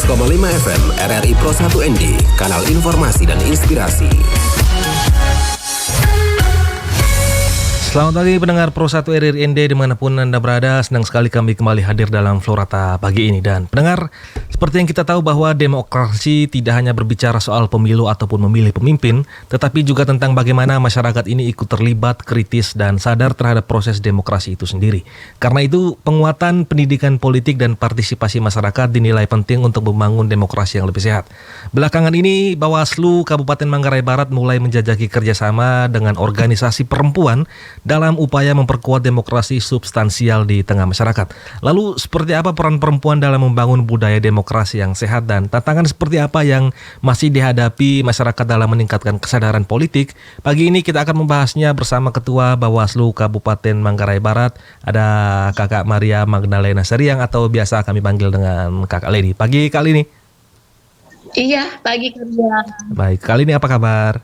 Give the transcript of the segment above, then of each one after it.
106,5 FM RRI Pro 1 ND, kanal informasi dan inspirasi. Selamat pagi pendengar Pro 1 RRI ND dimanapun Anda berada. Senang sekali kami kembali hadir dalam Florata pagi ini. Dan pendengar, seperti yang kita tahu bahwa demokrasi tidak hanya berbicara soal pemilu ataupun memilih pemimpin, tetapi juga tentang bagaimana masyarakat ini ikut terlibat, kritis, dan sadar terhadap proses demokrasi itu sendiri. Karena itu, penguatan pendidikan politik dan partisipasi masyarakat dinilai penting untuk membangun demokrasi yang lebih sehat. Belakangan ini, Bawaslu Kabupaten Manggarai Barat mulai menjajaki kerjasama dengan organisasi perempuan dalam upaya memperkuat demokrasi substansial di tengah masyarakat. Lalu seperti apa peran perempuan dalam membangun budaya demokrasi yang sehat dan tantangan seperti apa yang masih dihadapi masyarakat dalam meningkatkan kesadaran politik? Pagi ini kita akan membahasnya bersama Ketua Bawaslu Kabupaten Manggarai Barat, ada Kakak Maria Magdalena Seriang atau biasa kami panggil dengan Kakak Leni. Pagi kali ini. Iya, pagi Karian. Baik, kali ini apa kabar?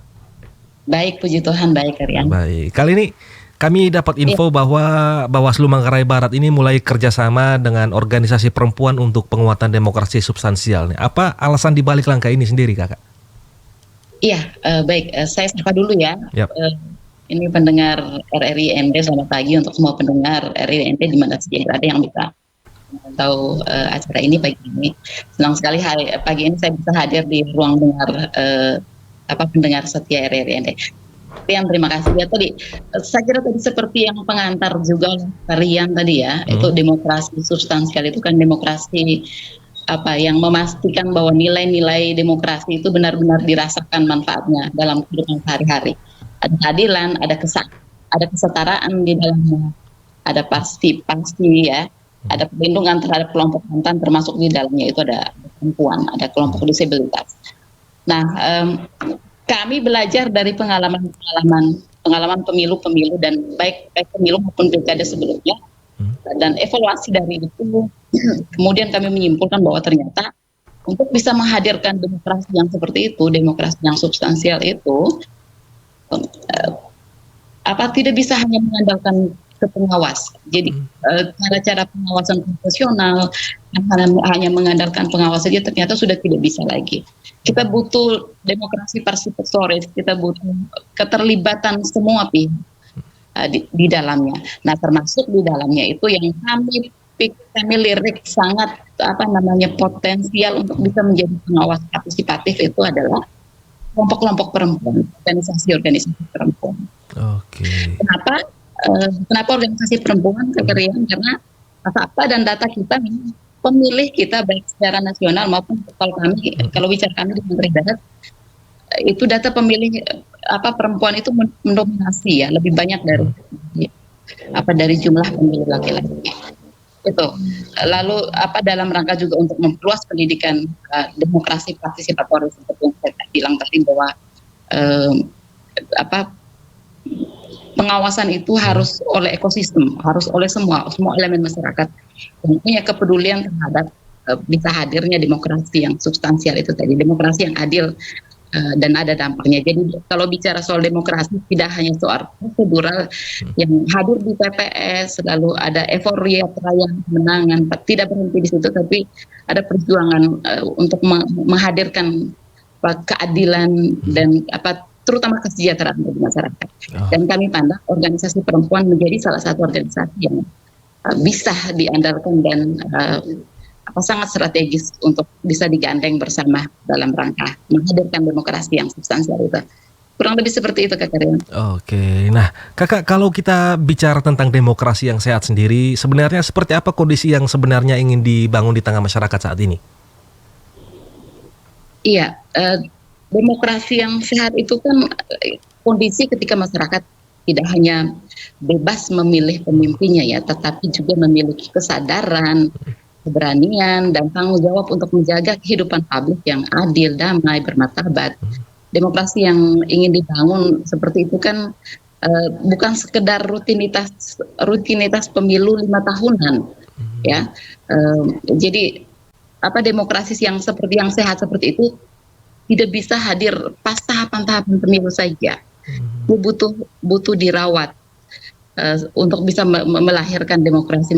Baik, puji Tuhan, baik Karian. Baik, kali ini kami dapat info bahwa Bawaslu Manggarai Barat ini mulai kerjasama dengan organisasi perempuan untuk penguatan demokrasi substansial. Apa alasan dibalik langkah ini sendiri, Kakak? Iya, baik. Saya sapa dulu ya. Yap. Ini pendengar RRI ND, selamat pagi untuk semua pendengar RRI ND di mana saja ada yang bisa tahu acara ini pagi ini. Senang sekali pagi ini saya bisa hadir di ruang dengar pendengar setia RRI ND. Terima kasih ya tadi. Saya kira tadi seperti yang pengantar juga Rian tadi ya, itu demokrasi substansial itu kan demokrasi yang memastikan bahwa nilai-nilai demokrasi itu benar-benar dirasakan manfaatnya dalam kehidupan sehari-hari. Ada keadilan, ada kesetaraan di dalamnya, ada pasti ya, ada perlindungan terhadap kelompok rentan termasuk di dalamnya itu ada perempuan, ada kelompok disabilitas. Nah, kami belajar dari pengalaman pemilu dan baik pemilu maupun pilkada sebelumnya, dan evaluasi dari itu kemudian kami menyimpulkan bahwa ternyata untuk bisa menghadirkan demokrasi yang seperti itu, demokrasi yang substansial itu tidak bisa hanya mengandalkan ke pengawas. Jadi cara-cara pengawasan profesional hanya mengandalkan pengawas saja ternyata sudah tidak bisa lagi. Kita butuh demokrasi partisipatoris, kita butuh keterlibatan semua pihak di dalamnya. Nah, termasuk di dalamnya itu yang kami lirik sangat potensial untuk bisa menjadi pengawas partisipatif itu adalah kelompok-kelompok perempuan, organisasi-organisasi perempuan. Oke. Kenapa organisasi perempuan? Karena fakta dan data kita pemilih kita baik secara nasional maupun kalau bicara kami di Menteri Darat itu data pemilih perempuan itu mendominasi ya, lebih banyak dari jumlah pemilih laki-laki itu. Lalu dalam rangka juga untuk memperluas pendidikan demokrasi partisipatoris seperti yang saya bilang tadi bahwa pengawasan itu harus oleh ekosistem, harus oleh semua elemen masyarakat yang punya kepedulian terhadap bisa hadirnya demokrasi yang substansial itu tadi, demokrasi yang adil dan ada dampaknya. Jadi kalau bicara soal demokrasi tidak hanya soal prosedural yang hadir di TPS, lalu ada euforia perayaan kemenangan, tidak berhenti di situ, tapi ada perjuangan untuk menghadirkan keadilan dan terutama kesejahteraan bagi masyarakat. Dan kami pandang organisasi perempuan menjadi salah satu organisasi yang bisa diandalkan dan sangat strategis untuk bisa digandeng bersama dalam rangka menghadirkan demokrasi yang substansial itu. Kurang lebih seperti itu, Kak Rian. Oke, nah Kakak, kalau kita bicara tentang demokrasi yang sehat sendiri, sebenarnya seperti apa kondisi yang sebenarnya ingin dibangun di tengah masyarakat saat ini? Iya, demokrasi yang sehat itu kan kondisi ketika masyarakat tidak hanya bebas memilih pemimpinnya ya, tetapi juga memiliki kesadaran, keberanian, dan tanggung jawab untuk menjaga kehidupan publik yang adil, damai, bermartabat. Demokrasi yang ingin dibangun seperti itu kan bukan sekedar rutinitas pemilu 5 tahunan, ya. Jadi demokrasi yang seperti yang sehat seperti itu tidak bisa hadir pas tahapan-tahapan pemilu saja. Butuh dirawat untuk bisa melahirkan demokrasi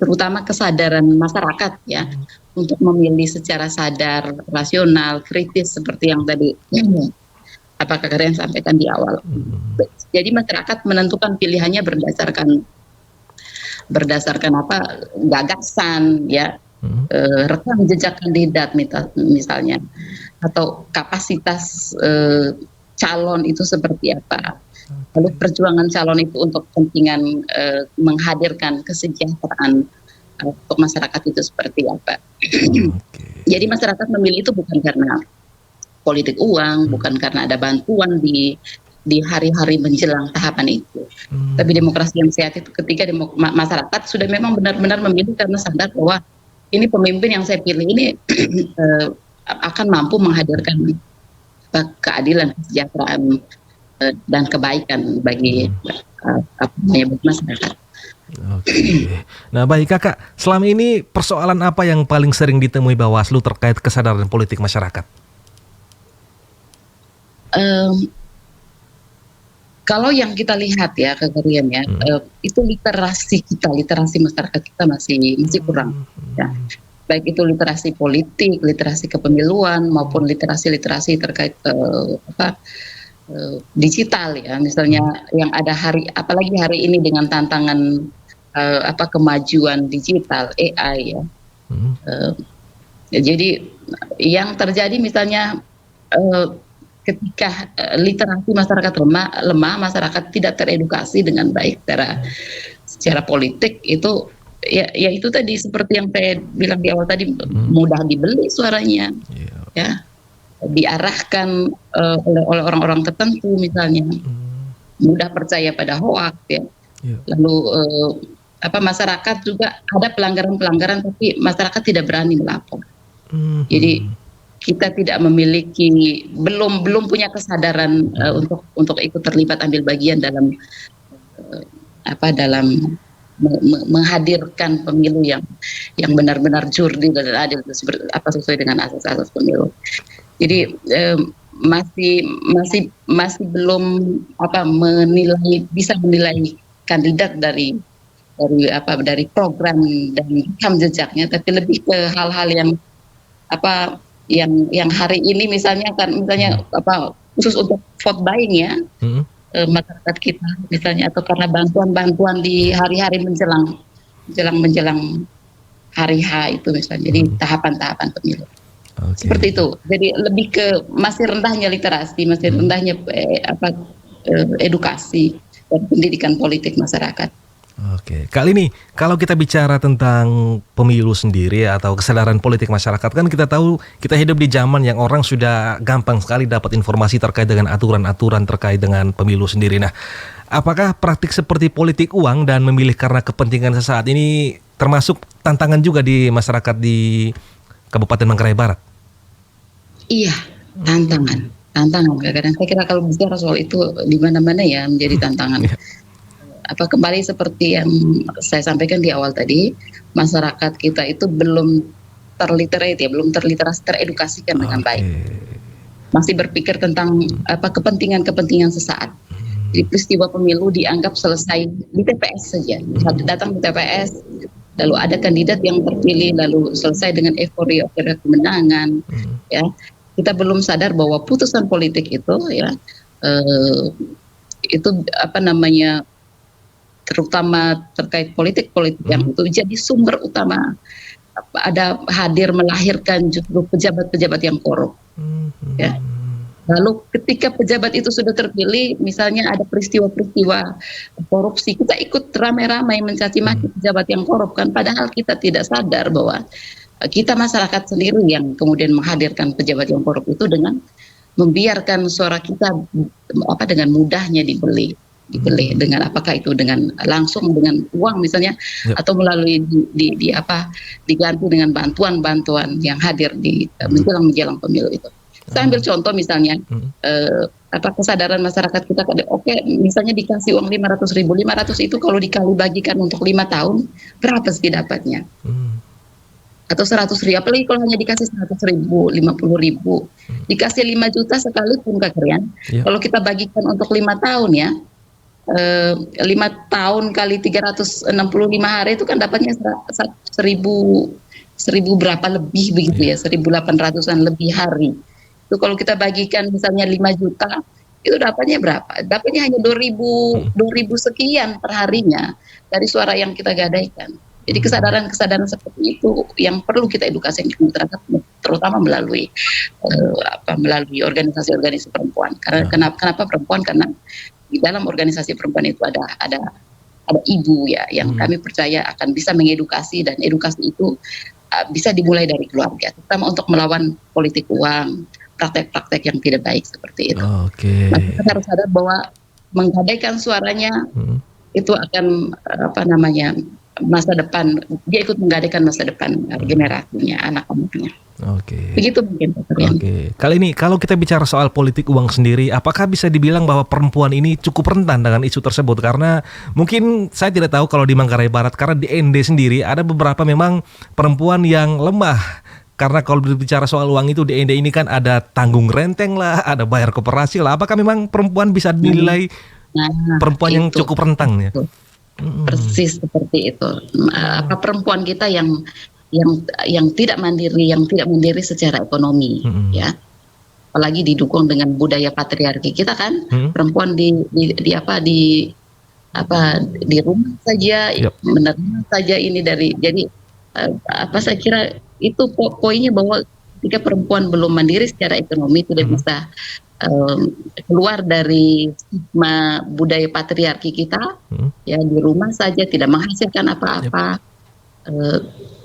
terutama kesadaran masyarakat ya untuk memilih secara sadar, rasional, kritis seperti yang tadi apakah kalian sampaikan di awal. Jadi masyarakat menentukan pilihannya berdasarkan apa gagasan ya, rekam jejak kandidat misalnya, atau kapasitas calon itu seperti apa. Lalu perjuangan calon itu untuk kepentingan menghadirkan kesejahteraan untuk masyarakat itu seperti apa. Jadi masyarakat memilih itu bukan karena politik uang, bukan karena ada bantuan di hari-hari menjelang tahapan itu. Tapi demokrasi yang sehat itu ketika masyarakat sudah memang benar-benar memilih karena sadar bahwa ini pemimpin yang saya pilih ini akan mampu menghadirkan keadilan, kesejahteraan dan kebaikan bagi masyarakat. Oke. Nah baik Kakak, selama ini persoalan apa yang paling sering ditemui Bawaslu terkait kesadaran politik masyarakat? Kalau yang kita lihat ya kekerian ya, itu literasi masyarakat kita masih kurang. Ya. Baik itu literasi politik, literasi kepemiluan maupun literasi terkait digital ya, misalnya yang ada apalagi hari ini dengan tantangan kemajuan digital AI ya. Jadi yang terjadi misalnya ketika literasi masyarakat lemah, masyarakat tidak teredukasi dengan baik secara politik itu ya itu tadi seperti yang saya bilang di awal tadi, mudah dibeli suaranya, ya diarahkan oleh orang-orang tertentu misalnya, mudah percaya pada hoax ya. Lalu masyarakat juga ada pelanggaran tapi masyarakat tidak berani melapor. Jadi kita tidak memiliki belum punya kesadaran untuk ikut terlibat ambil bagian dalam menghadirkan pemilu yang benar-benar jurdil dan adil sesuai dengan asas-asas pemilu. Jadi masih belum bisa menilai kandidat dari program dan rekam jejaknya, tapi lebih ke hal-hal yang hari ini misalnya khusus untuk vote buying ya, masyarakat kita misalnya, atau karena bantuan di hari-hari menjelang hari H itu misalnya, jadi tahapan-tahapan pemilu. Seperti itu. Jadi lebih ke masih rendahnya literasi, masih rendahnya edukasi dan pendidikan politik masyarakat. Oke, kali ini kalau kita bicara tentang pemilu sendiri atau kesadaran politik masyarakat, kan kita tahu kita hidup di zaman yang orang sudah gampang sekali dapat informasi terkait dengan aturan-aturan terkait dengan pemilu sendiri. Nah, apakah praktik seperti politik uang dan memilih karena kepentingan sesaat ini termasuk tantangan juga di masyarakat di Kabupaten Manggarai Barat? Iya, tantangan. Kadang-kadang saya kira kalau bicara soal itu di mana-mana ya menjadi tantangan. Kembali seperti yang saya sampaikan di awal tadi, masyarakat kita itu belum teredukasikan dengan baik. Masih berpikir tentang kepentingan sesaat. Jadi peristiwa pemilu dianggap selesai di TPS saja. Datang di TPS, lalu ada kandidat yang terpilih, lalu selesai dengan euforia kemenangan. Ya, kita belum sadar bahwa putusan politik itu ya itu terutama terkait politik yang itu jadi sumber utama melahirkan justru pejabat-pejabat yang korup. Ya. Lalu ketika pejabat itu sudah terpilih, misalnya ada peristiwa-peristiwa korupsi, kita ikut ramai-ramai mencaci maki pejabat yang korup kan, padahal kita tidak sadar bahwa kita masyarakat sendiri yang kemudian menghadirkan pejabat yang korup itu dengan membiarkan suara kita dengan mudahnya dibeli dengan apakah itu dengan langsung dengan uang misalnya, atau melalui diganti dengan bantuan yang hadir di menjelang pemilu itu. Saya ambil contoh misalnya kesadaran masyarakat kita, misalnya dikasih uang 500.000 itu kalau dikali bagikan untuk 5 tahun berapa sih dapatnya? Atau 100.000, apalagi kalau hanya dikasih 100.000, 50.000, dikasih 5 juta sekalipun Kak Rian, kalau kita bagikan untuk 5 tahun ya, 5 tahun kali 365 hari itu kan dapatnya 1000 berapa lebih begitu ya, 1800-an lebih hari. Itu kalau kita bagikan misalnya 5 juta, itu dapatnya berapa? Dapatnya hanya 2000 sekian per harinya dari suara yang kita gadaikan. Jadi kesadaran seperti itu yang perlu kita edukasi ke masyarakat, terutama melalui melalui organisasi-organisasi perempuan. Karena kenapa perempuan? Karena di dalam organisasi perempuan itu ada ibu ya, yang kami percaya akan bisa mengedukasi, dan edukasi itu bisa dimulai dari keluarga, terutama untuk melawan politik uang, praktek-praktek yang tidak baik seperti itu. Oke. Nah, kita harus sadar bahwa menggadaikan suaranya itu akan masa depan, dia ikut menggadaikan masa depan generasinya, anak-anaknya. Oke. Begitu mungkin Pak Rian. Oke. Kali ini kalau kita bicara soal politik uang sendiri, apakah bisa dibilang bahwa perempuan ini cukup rentan dengan isu tersebut? Karena mungkin saya tidak tahu kalau di Manggarai Barat, karena di ND sendiri ada beberapa memang perempuan yang lemah. Karena kalau berbicara soal uang itu di ND ini kan ada tanggung renteng lah, ada bayar koperasi lah. Apakah memang perempuan bisa dinilai perempuan yang cukup rentan ya? Persis seperti itu. Perempuan kita yang tidak mandiri secara ekonomi, ya. Apalagi didukung dengan budaya patriarki kita kan, perempuan di rumah saja, menerima saja ini jadi saya kira itu poinnya, bahwa ketika perempuan belum mandiri secara ekonomi, tidak bisa keluar dari stigma budaya patriarki kita, ya, di rumah saja tidak menghasilkan apa-apa,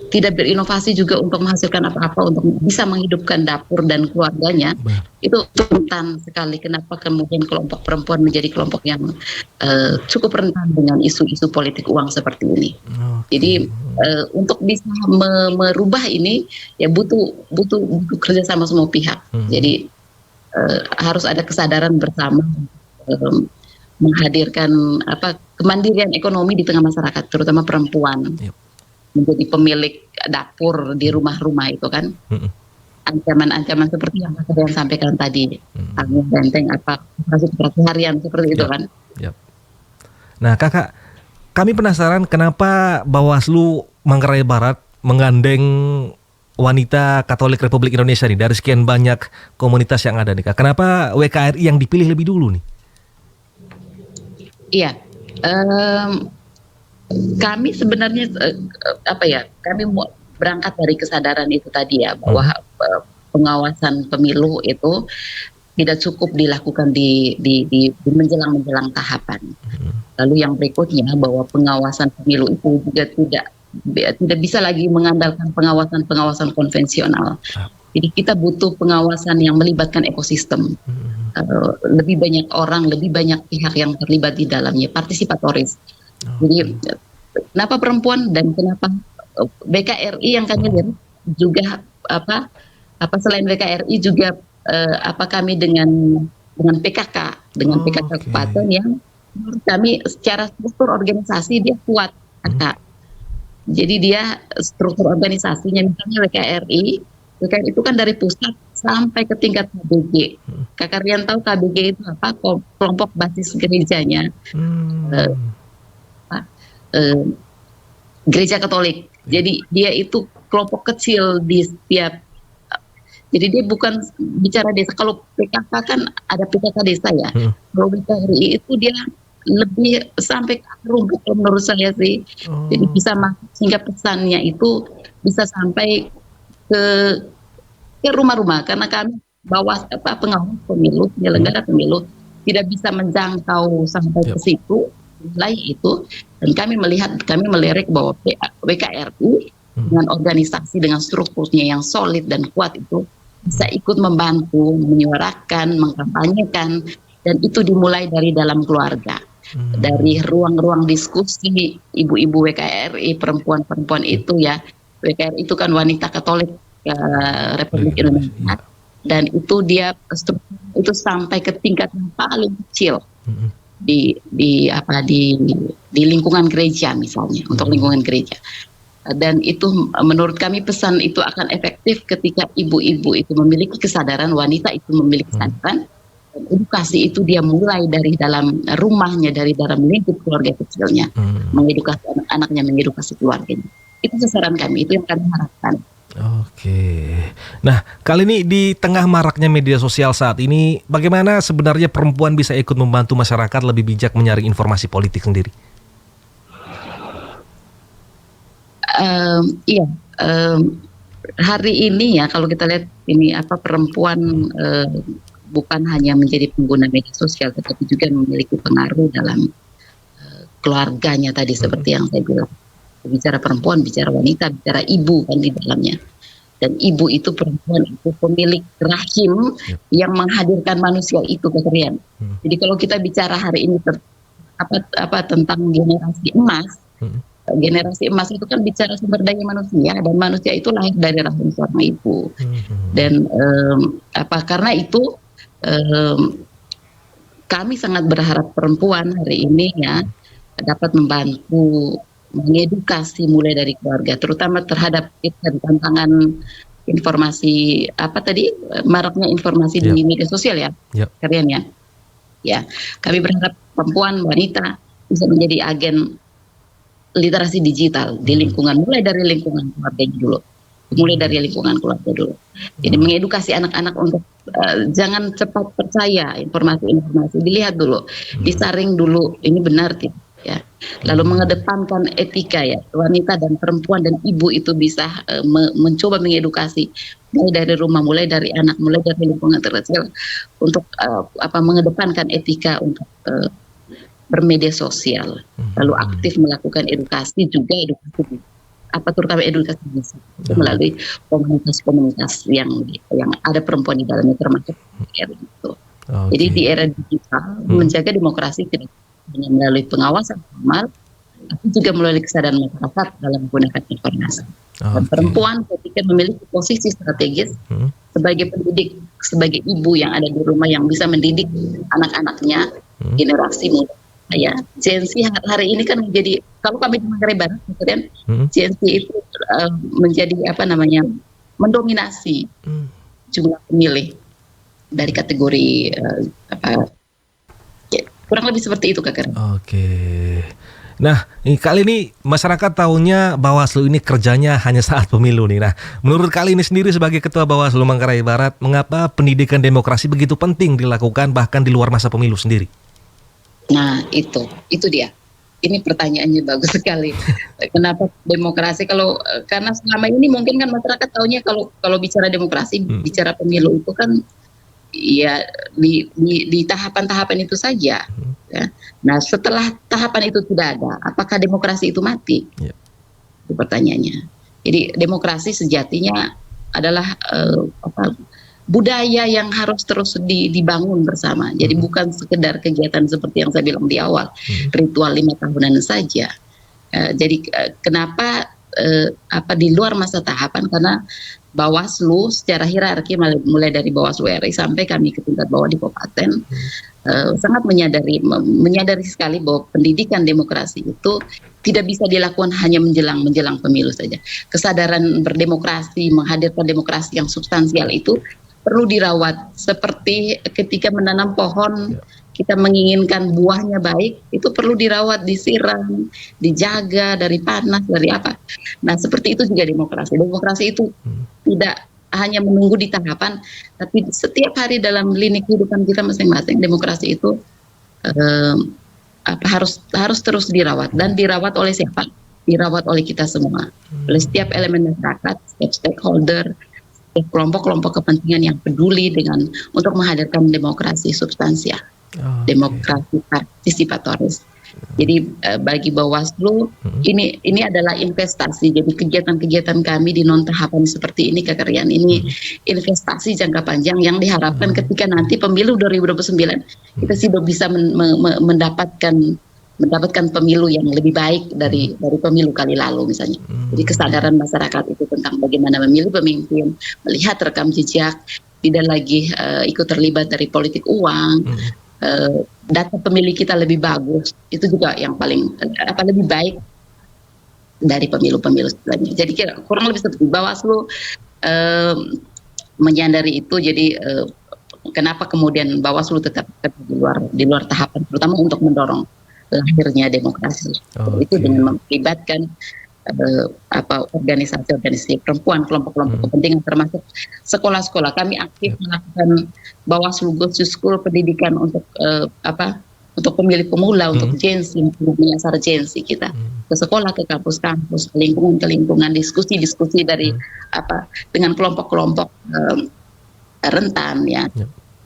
tidak berinovasi juga untuk menghasilkan apa-apa untuk bisa menghidupkan dapur dan keluarganya. Itu rentan sekali. Kenapa kemudian kelompok perempuan menjadi kelompok yang cukup rentan dengan isu-isu politik uang seperti ini. Jadi untuk bisa merubah ini ya butuh kerjasama semua pihak. Jadi harus ada kesadaran bersama, menghadirkan kemandirian ekonomi di tengah masyarakat, terutama perempuan. Menjadi pemilik dapur di rumah-rumah itu kan. Ancaman-ancaman seperti yang Mas Rian sampaikan tadi, tanggung benteng operasi harian seperti itu kan. Nah, Kakak, kami penasaran kenapa Bawaslu Manggarai Barat menggandeng wanita Katolik Republik Indonesia nih dari sekian banyak komunitas yang ada nih, Kak. Kenapa WKRI yang dipilih lebih dulu nih? Iya, kami sebenarnya kami mau berangkat dari kesadaran itu tadi ya, bahwa pengawasan pemilu itu tidak cukup dilakukan di menjelang tahapan. Lalu yang berikutnya, bahwa pengawasan pemilu itu juga tidak bisa lagi mengandalkan pengawasan konvensional. Jadi kita butuh pengawasan yang melibatkan ekosistem. Lebih banyak orang, lebih banyak pihak yang terlibat di dalamnya, partisipatoris. Jadi kenapa perempuan dan kenapa BKRI yang kami lihat juga selain BKRI juga kami dengan PKK Kabupaten yang menurut kami secara struktur organisasi dia kuat, Kak. Jadi dia struktur organisasinya, misalnya WKRI itu kan dari pusat sampai ke tingkat KBG. Kakak Rian tahu KBG itu apa? Kelompok basis gerejanya. Gereja Katolik. Jadi dia itu kelompok kecil di setiap. Jadi dia bukan bicara desa. Kalau PKK kan ada PKK desa ya. Kalau BKRI itu dia lebih sampai ke rumput menurut saya sih. Jadi bisa masuk sehingga pesannya itu bisa sampai ke rumah-rumah, karena kami pengawas pemilu, penyelenggara pemilu tidak bisa menjangkau sampai ke situ wilayah itu, dan kami melirik bahwa WKRI dengan organisasi dengan strukturnya yang solid dan kuat itu bisa ikut membantu, menyuarakan, mengkampanyekan, dan itu dimulai dari dalam keluarga. Dari ruang-ruang diskusi ibu-ibu WKRI, perempuan-perempuan itu ya, WKRI itu kan wanita Katolik Republik Indonesia, dan itu dia itu sampai ke tingkat yang paling kecil di lingkungan gereja misalnya, untuk lingkungan gereja. Dan itu menurut kami pesan itu akan efektif ketika ibu-ibu itu memiliki kesadaran, wanita itu memiliki kesadaran edukasi itu dia mulai dari dalam rumahnya, dari dalam lingkup keluarga kecilnya, mengedukasi anak-anaknya, mengedukasi keluarganya. Itu sasaran kami, itu yang kami harapkan. Oke. Nah, kali ini di tengah maraknya media sosial saat ini, bagaimana sebenarnya perempuan bisa ikut membantu masyarakat lebih bijak menyaring informasi politik sendiri? Iya, hari ini ya kalau kita lihat ini perempuan bukan hanya menjadi pengguna media sosial, tetapi juga memiliki pengaruh dalam keluarganya tadi seperti yang saya bilang. Bicara perempuan, bicara wanita, bicara ibu kan di dalamnya. Dan ibu itu, perempuan itu pemilik rahim yang menghadirkan manusia itu ke kalian. Jadi kalau kita bicara hari ini tentang generasi emas, generasi emas itu kan bicara sumber daya manusia, dan manusia itu lahir dari rahim seorang ibu. Dan karena itu kami sangat berharap perempuan hari ini ya dapat membantu mengedukasi mulai dari keluarga, terutama terhadap tantangan informasi maraknya informasi di media sosial ya, kalian ya. Ya, kami berharap perempuan, wanita bisa menjadi agen literasi digital di lingkungan, mulai dari lingkungan keluarga dulu. Jadi mengedukasi anak-anak untuk jangan cepat percaya informasi-informasi, dilihat dulu, disaring dulu, ini benar tidak ya. Lalu mengedepankan etika ya, wanita dan perempuan dan ibu itu bisa mencoba mengedukasi mulai dari rumah, mulai dari anak, mulai dari lingkungan terkecil untuk mengedepankan etika untuk bermedia sosial, lalu aktif melakukan edukasi terutama edukasi fisik melalui komunitas-komunitas yang ada perempuan di dalamnya, termasuk itu. Jadi di era digital menjaga demokrasi tidak hanya melalui pengawasan formal, tapi juga melalui kesadaran masyarakat dalam menggunakan informasi. Dan perempuan ketika memiliki posisi strategis sebagai pendidik, sebagai ibu yang ada di rumah yang bisa mendidik anak-anaknya, generasi muda. Ya, Gen Z hari ini kan menjadi, kalau kami di Manggarai Barat, kemudian Gen Z itu menjadi mendominasi jumlah pemilih dari kategori kurang lebih seperti itu, Kak Karen. Oke. Nah, kali ini masyarakat tahunya Bawaslu ini kerjanya hanya saat pemilu nih. Nah, menurut kali ini sendiri sebagai Ketua Bawaslu Manggarai Barat, mengapa pendidikan demokrasi begitu penting dilakukan bahkan di luar masa pemilu sendiri? Nah, itu dia. Ini pertanyaannya bagus sekali. Kenapa demokrasi? Karena selama ini mungkin kan masyarakat tahunya kalau bicara demokrasi, bicara pemilu itu kan ya di tahapan-tahapan itu saja. Ya. Nah, setelah tahapan itu tidak ada, apakah demokrasi itu mati? Itu pertanyaannya. Jadi demokrasi sejatinya adalah budaya yang harus terus dibangun bersama. Jadi bukan sekedar kegiatan seperti yang saya bilang di awal, ritual 5 tahunan saja. Jadi kenapa di luar masa tahapan? Karena Bawaslu secara hierarki mulai dari Bawaslu RI sampai kami ke tingkat bawah di kabupaten sangat menyadari sekali bahwa pendidikan demokrasi itu tidak bisa dilakukan hanya menjelang pemilu saja. Kesadaran berdemokrasi, menghadirkan demokrasi yang substansial itu perlu dirawat, seperti ketika menanam pohon kita menginginkan buahnya baik, itu perlu dirawat, disiram, dijaga dari panas, dari apa. Nah, seperti itu juga demokrasi. Demokrasi itu tidak hanya menunggu di tahapan, tapi setiap hari dalam lini kehidupan kita masing-masing. Demokrasi itu harus terus dirawat, dan dirawat oleh siapa? Dirawat oleh kita semua, oleh setiap elemen masyarakat, setiap stakeholder, kelompok-kelompok kepentingan yang peduli untuk menghadirkan demokrasi substansial. Demokrasi partisipatoris. Jadi bagi Bawaslu ini adalah investasi. Jadi kegiatan-kegiatan kami di non tahapan seperti ini, Kak Rian, ini investasi jangka panjang yang diharapkan ketika nanti pemilu 2029 kita sudah bisa mendapatkan pemilu yang lebih baik dari pemilu kali lalu misalnya. Jadi kesadaran masyarakat itu tentang bagaimana memilih pemimpin, melihat rekam jejak, tidak lagi ikut terlibat dari politik uang. Data pemilih kita lebih bagus, itu juga yang paling lebih baik dari pemilu-pemilu sebelumnya. Jadi kurang lebih seperti Bawaslu menyadari itu. Jadi kenapa kemudian Bawaslu tetap di luar tahapan, terutama untuk mendorong lahirnya demokrasi. Itu dengan melibatkan organisasi perempuan, kelompok-kelompok kepentingan, termasuk sekolah-sekolah. Kami aktif melakukan Bawaslu Go to School, pendidikan untuk untuk pemilih pemula, untuk Gen Z, menyasar Gen Z kita ke sekolah, ke kampus-kampus, ke lingkungan, diskusi-diskusi dari dengan kelompok-kelompok rentan ya.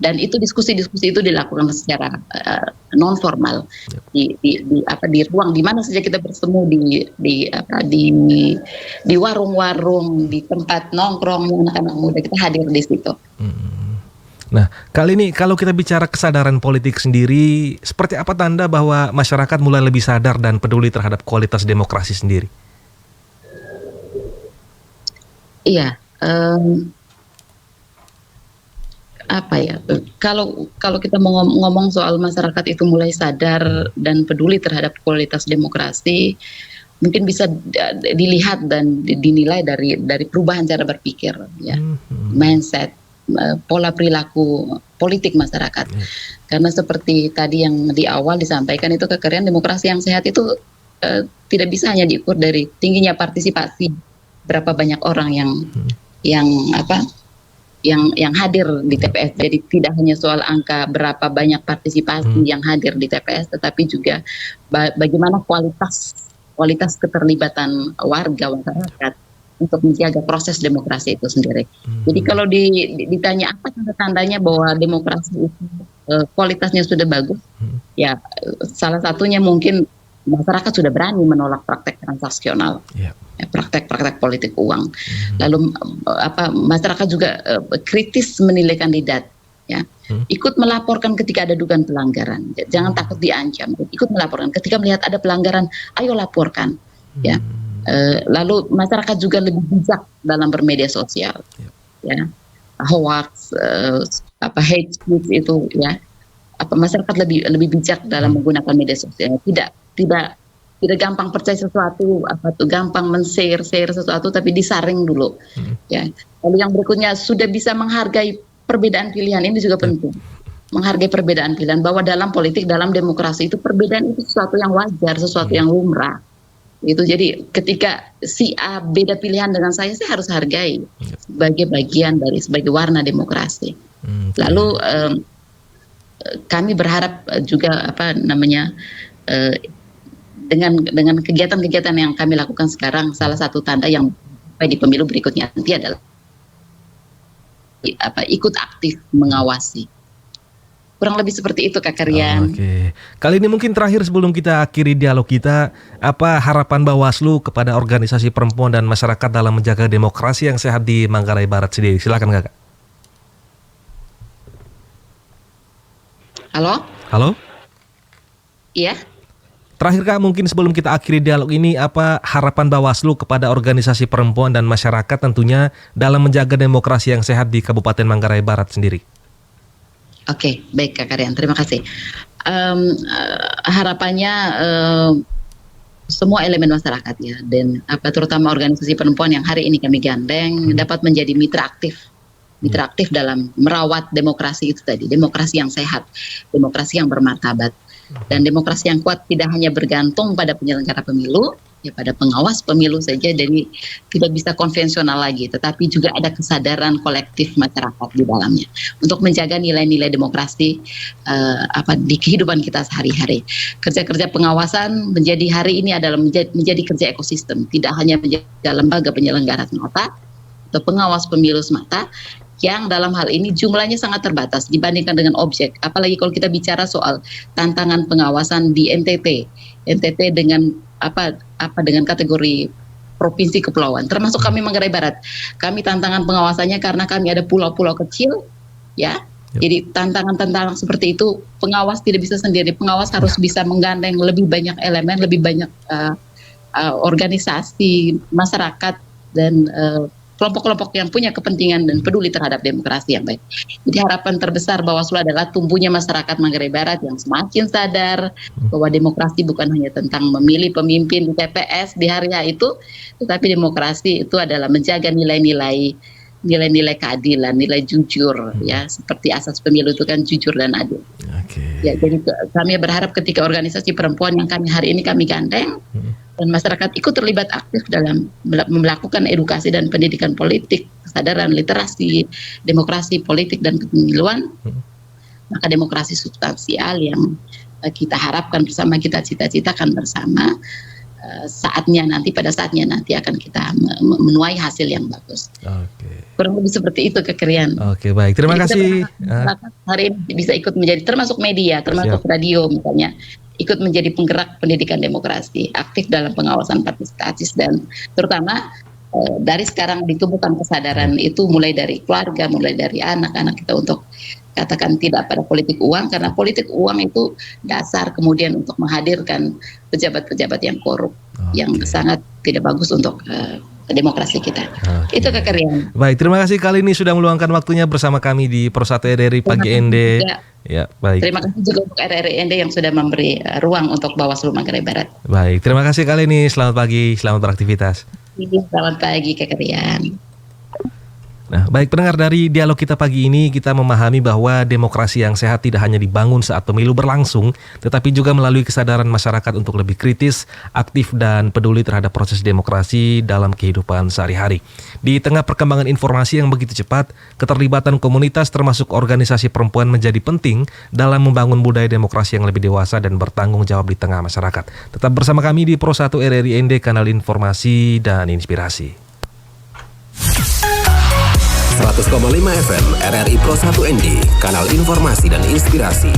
Dan itu diskusi-diskusi itu dilakukan secara non formal di ruang di mana saja kita bertemu, di warung-warung, di tempat nongkrong anak-anak muda, kita hadir di situ. Nah, kali ini kalau kita bicara kesadaran politik sendiri, seperti apa tanda bahwa masyarakat mulai lebih sadar dan peduli terhadap kualitas demokrasi sendiri? Iya. Kalau kita mau ngomong soal masyarakat itu mulai sadar dan peduli terhadap kualitas demokrasi, mungkin bisa dilihat dan dinilai dari perubahan cara berpikir, ya, mindset, pola perilaku politik masyarakat. Karena seperti tadi yang di awal disampaikan, itu kekerian demokrasi yang sehat itu tidak bisa hanya diukur dari tingginya partisipasi, berapa banyak orang yang hadir di TPS. Jadi tidak hanya soal angka berapa banyak partisipasi yang hadir di TPS, tetapi juga bagaimana kualitas keterlibatan warga masyarakat untuk menjaga proses demokrasi itu sendiri. Jadi kalau ditanya apa tanda-tandanya bahwa demokrasi itu kualitasnya sudah bagus, ya salah satunya mungkin masyarakat sudah berani menolak praktek transaksional, praktek-praktek politik uang. Lalu masyarakat juga kritis menilai kandidat, ya, ikut melaporkan ketika ada dugaan pelanggaran. Jangan takut diancam, ikut melaporkan ketika melihat ada pelanggaran, ayo laporkan, ya. Lalu masyarakat juga lebih bijak dalam bermedia sosial, ya, hoax, hate speech itu, ya. Masyarakat lebih bijak dalam menggunakan media sosial, tidak gampang percaya sesuatu, gampang men-share sesuatu tapi disaring dulu, ya. Lalu yang berikutnya sudah bisa menghargai perbedaan pilihan, ini juga penting. Menghargai perbedaan pilihan, bahwa dalam politik, dalam demokrasi itu perbedaan itu sesuatu yang wajar, sesuatu yang lumrah. Itu jadi ketika si A beda pilihan dengan saya harus hargai sebagai bagian sebagai warna demokrasi. Lalu kami berharap juga dengan kegiatan-kegiatan yang kami lakukan sekarang, salah satu tanda yang di pemilu berikutnya nanti adalah ikut aktif mengawasi. Kurang lebih seperti itu, Kak Rian. Oke. Kali ini mungkin terakhir sebelum kita akhiri dialog kita, apa harapan Bawaslu kepada organisasi perempuan dan masyarakat dalam menjaga demokrasi yang sehat di Manggarai Barat sendiri? Silakan, Kakak. Halo? Iya. Terakhir, Kak, mungkin sebelum kita akhiri dialog ini, apa harapan Bawaslu kepada organisasi perempuan dan masyarakat tentunya dalam menjaga demokrasi yang sehat di Kabupaten Manggarai Barat sendiri? Oke, baik Kak Rian, terima kasih. Harapannya semua elemen masyarakat, ya, dan terutama organisasi perempuan yang hari ini kami gandeng dapat menjadi mitra aktif dalam merawat demokrasi itu tadi, demokrasi yang sehat, demokrasi yang bermartabat. Dan demokrasi yang kuat tidak hanya bergantung pada penyelenggara pemilu, ya, pada pengawas pemilu saja, jadi tidak bisa konvensional lagi, tetapi juga ada kesadaran kolektif masyarakat di dalamnya untuk menjaga nilai-nilai demokrasi di kehidupan kita sehari-hari. Kerja-kerja pengawasan menjadi hari ini adalah menjadi kerja ekosistem, tidak hanya menjadi lembaga penyelenggara semata atau pengawas pemilu semata, yang dalam hal ini jumlahnya sangat terbatas dibandingkan dengan objek. Apalagi kalau kita bicara soal tantangan pengawasan di NTT dengan dengan kategori provinsi kepulauan, termasuk kami Manggarai Barat. Kami tantangan pengawasannya karena kami ada pulau-pulau kecil, ya. Jadi tantangan-tantangan seperti itu pengawas tidak bisa sendiri. Pengawas harus bisa menggandeng lebih banyak elemen, lebih banyak organisasi masyarakat dan kelompok-kelompok yang punya kepentingan dan peduli terhadap demokrasi yang baik. Jadi harapan terbesar Bawaslu adalah tumbuhnya masyarakat Manggarai Barat yang semakin sadar bahwa demokrasi bukan hanya tentang memilih pemimpin di TPS di hari itu, tetapi demokrasi itu adalah menjaga nilai-nilai nilai-nilai keadilan, nilai jujur, ya seperti asas pemilu itu kan jujur dan adil. Ya, jadi kami berharap ketika organisasi perempuan yang hari ini kami gandeng dan masyarakat ikut terlibat aktif dalam melakukan edukasi dan pendidikan politik, kesadaran literasi, demokrasi politik dan kepemiluan, maka demokrasi substansial yang kita harapkan bersama, kita cita-citakan bersama, pada saatnya nanti akan kita menuai hasil yang bagus. Kurang lebih seperti itu Kak Rian. Baik, terima kasih. Hari ini bisa ikut menjadi, termasuk media, termasuk radio misalnya, ikut menjadi penggerak pendidikan demokrasi, aktif dalam pengawasan partisipatif, dan terutama dari sekarang ditumbuhkan kesadaran itu mulai dari keluarga, mulai dari anak-anak kita untuk katakan tidak pada politik uang, karena politik uang itu dasar kemudian untuk menghadirkan pejabat-pejabat yang korup, yang sangat tidak bagus untuk demokrasi kita. Itu Kak Rian. Baik, terima kasih kali ini sudah meluangkan waktunya bersama kami di Pro 1 RRI Pagi ND. Ya, baik. Terima kasih juga untuk RRI ND yang sudah memberi ruang untuk Bawaslu Manggarai Barat. Baik, terima kasih kali ini. Selamat pagi, selamat beraktivitas. Selamat pagi Kak Rian. Nah, baik pendengar, dari dialog kita pagi ini kita memahami bahwa demokrasi yang sehat tidak hanya dibangun saat pemilu berlangsung, tetapi juga melalui kesadaran masyarakat untuk lebih kritis, aktif dan peduli terhadap proses demokrasi dalam kehidupan sehari-hari. Di tengah perkembangan informasi yang begitu cepat, keterlibatan komunitas termasuk organisasi perempuan menjadi penting dalam membangun budaya demokrasi yang lebih dewasa dan bertanggung jawab di tengah masyarakat. Tetap bersama kami di Pro 1 RRI ND, kanal informasi dan inspirasi. 100,5 FM RRI Pro 1 ND, kanal informasi dan inspirasi.